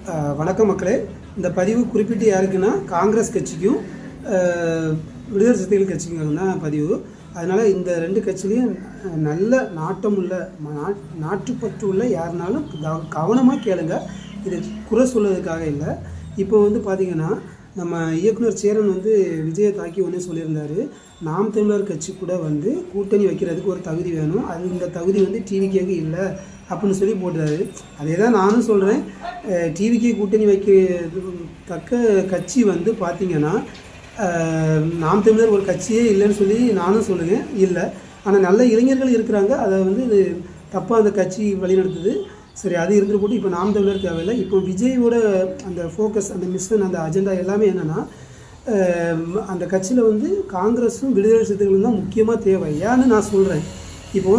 வணக்கம் மக்களே. இந்த பதிவு குறிப்பிட்டு யாருக்குன்னா காங்கிரஸ் கட்சிக்கும் விடுதலை சிறுத்தைகள் கட்சிக்கும் தான் பதிவு. அதனால் இந்த ரெண்டு கட்சியிலையும் நல்ல நாட்டம் உள்ள நாட்டுப்பற்று உள்ள யாருனாலும் கவனமாக கேளுங்க. இது குறை சொல்வதற்காக இல்லை. இப்போ பார்த்திங்கன்னா நம்ம இயக்குனர் சேரன் விஜயை தாக்கி ஒன்றே சொல்லியிருந்தார். நாம் தமிழர் கட்சி கூட கூட்டணி வைக்கிறதுக்கு ஒரு தகுதி வேணும், அது இந்த தகுதி டிவிக்கேக்கு இல்லை அப்படின்னு சொல்லி போட்டுறாரு. அதே தான் நானும் சொல்கிறேன். டிவிக்கே கூட்டணி வைக்க தக்க கட்சி பார்த்திங்கன்னா நாம் தமிழர் ஒரு கட்சியே இல்லைன்னு சொல்லி நானும் சொல்லுவேன். இல்லை, ஆனால் நல்ல இளைஞர்கள் இருக்கிறாங்க. அதை இது தப்பாக அந்த கட்சி வழிநடத்துது. சரி, அது இருந்துட்டு போட்டு இப்போ நாம் தமிழர் தேவையில்லை. இப்போ விஜயோட அந்த ஃபோக்கஸ், அந்த மிஷன், அந்த அஜெண்டா எல்லாமே என்னென்னா, அந்த கட்சியில் காங்கிரஸும் விடுதலை சிறுத்தைகளும் தான் முக்கியமாக தேவை. ஏன்னு நான் சொல்கிறேன். இப்போ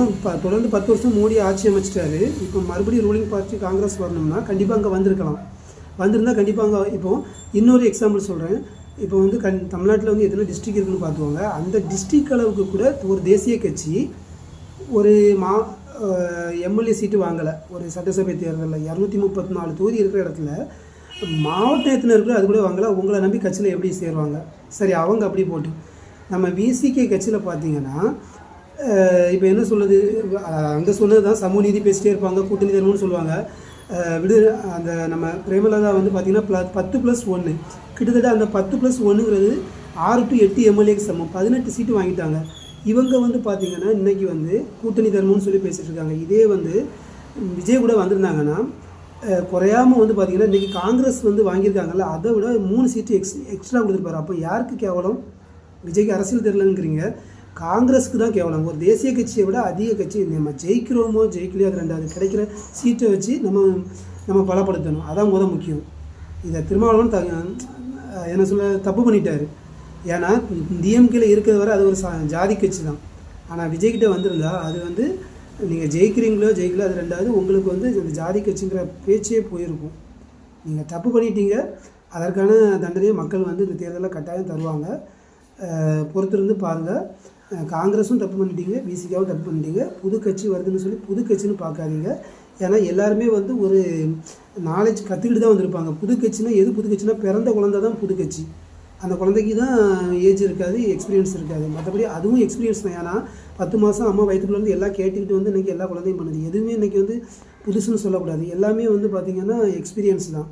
தொடர்ந்து 10 வருஷம் மோடி ஆட்சி அமைச்சிட்டாரு. இப்போ மறுபடியும் ரூலிங் பார்ட்டி காங்கிரஸ் வரணும்னா கண்டிப்பாக அங்கே வந்திருந்தால் கண்டிப்பாக அங்கே இப்போது இன்னொரு எக்ஸாம்பிள் சொல்கிறேன். இப்போ தமிழ்நாட்டில் எத்தனை டிஸ்ட்ரிக் இருக்குதுன்னு பார்த்துவாங்க. அந்த டிஸ்ட்ரிக் அளவுக்கு கூட ஒரு தேசிய கட்சி ஒரு எம்எல்ஏ சீட்டு வாங்கலை. ஒரு சட்டசபை தேர்தலில் 234 தொகுதி இருக்கிற இடத்துல மாவட்ட எத்தனை அது கூட வாங்கலை. உங்களை நம்பி கட்சியில் எப்படி சேருவாங்க? சரி, அவங்க அப்படி போட்டு நம்ம விசிகே கட்சியில் பார்த்தீங்கன்னா இப்போ என்ன சொல்லுது, அங்கே சொன்னது தான் சமூக நீதி பேசிட்டே இருப்பாங்க, கூட்டணி தருவோம்னு சொல்லுவாங்க. அந்த நம்ம பிரேமலதா பார்த்திங்கன்னா 10+1 கிட்டத்தட்ட அந்த 10+1ங்கிறது 6 to 8 எம்எல்ஏக்கு சமம். 18 சீட்டு வாங்கிட்டாங்க. இவங்க பார்த்திங்கன்னா இன்றைக்கி கூட்டணி தருவோம்னு சொல்லி பேசிகிட்டு இருக்காங்க. இதே விஜய் கூட வந்திருந்தாங்கன்னா குறையாமல் பார்த்திங்கன்னா இன்றைக்கி காங்கிரஸ் வாங்கியிருக்காங்கல்ல, அதை விட 3 சீட்டு எக்ஸ்ட்ரா கொடுத்துருப்பாரு. அப்போ யாருக்கு கேவலம்? விஜய்க்கு அரசியல் தெரியலங்கிறீங்க, காங்கிரஸுக்கு தான் கேவலம். ஒரு தேசிய கட்சியை விட அதிக கட்சி நம்ம ஜெயிக்கிறோமோ ஜெயிக்கலையோ அது ரெண்டாவது, கிடைக்கிற சீட்டை வச்சு நம்ம பலப்படுத்தணும். அதான் முக்கியம். இதை திருமாவளவன் என்ன சொல்ல தப்பு பண்ணிட்டார். ஏன்னா டிஎம்கேல இருக்கிறது வரை அது ஒரு ஜாதி கட்சி தான். ஆனால் விஜய்கிட்ட வந்திருந்தா அது நீங்கள் ஜெயிக்கிறீங்களோ ஜெயிக்கலோ அது ரெண்டாவது, உங்களுக்கு இந்த ஜாதி கட்சிங்கிற பேச்சே போயிருக்கும். நீங்கள் தப்பு பண்ணிட்டீங்க. அதற்கான தண்டனையை மக்கள் இந்த தேர்தலில் கட்டாயம் தருவாங்க. பொறுத்திருந்து பாருங்கள். காங்கிரஸும் தப்பு பண்ணிட்டீங்க, விசிகாவும் தப்பு பண்ணிட்டீங்க. புது கட்சி வருதுன்னு சொல்லி புது கட்சின்னு பார்க்காதீங்க. ஏன்னா எல்லாருமே ஒரு நாலேஜ் கற்றுக்கிட்டு தான் வந்திருப்பாங்க. புது கட்சினா எது? புது கட்சினா பிறந்த குழந்தை தான் புது கட்சி. அந்த குழந்தைக்கு தான் ஏஜ் இருக்காது, எக்ஸ்பீரியன்ஸ் இருக்காது. மற்றபடி அதுவும் எக்ஸ்பீரியன்ஸ் தான். ஏன்னா 10 மாதம் அம்மா வயிற்றுக்குள்ளேருந்து எல்லாம் கேட்டுக்கிட்டு இன்றைக்கி எல்லா குழந்தையும் பண்ணுது. எதுவுமே இன்றைக்கி புதுசுன்னு சொல்லக்கூடாது. எல்லாமே பார்த்திங்கன்னா எக்ஸ்பீரியன்ஸ் தான்.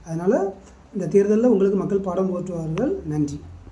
அதனால் இந்த தேர்தலில் உங்களுக்கு மக்கள் பாடம் போற்றுவார்கள். நன்றி.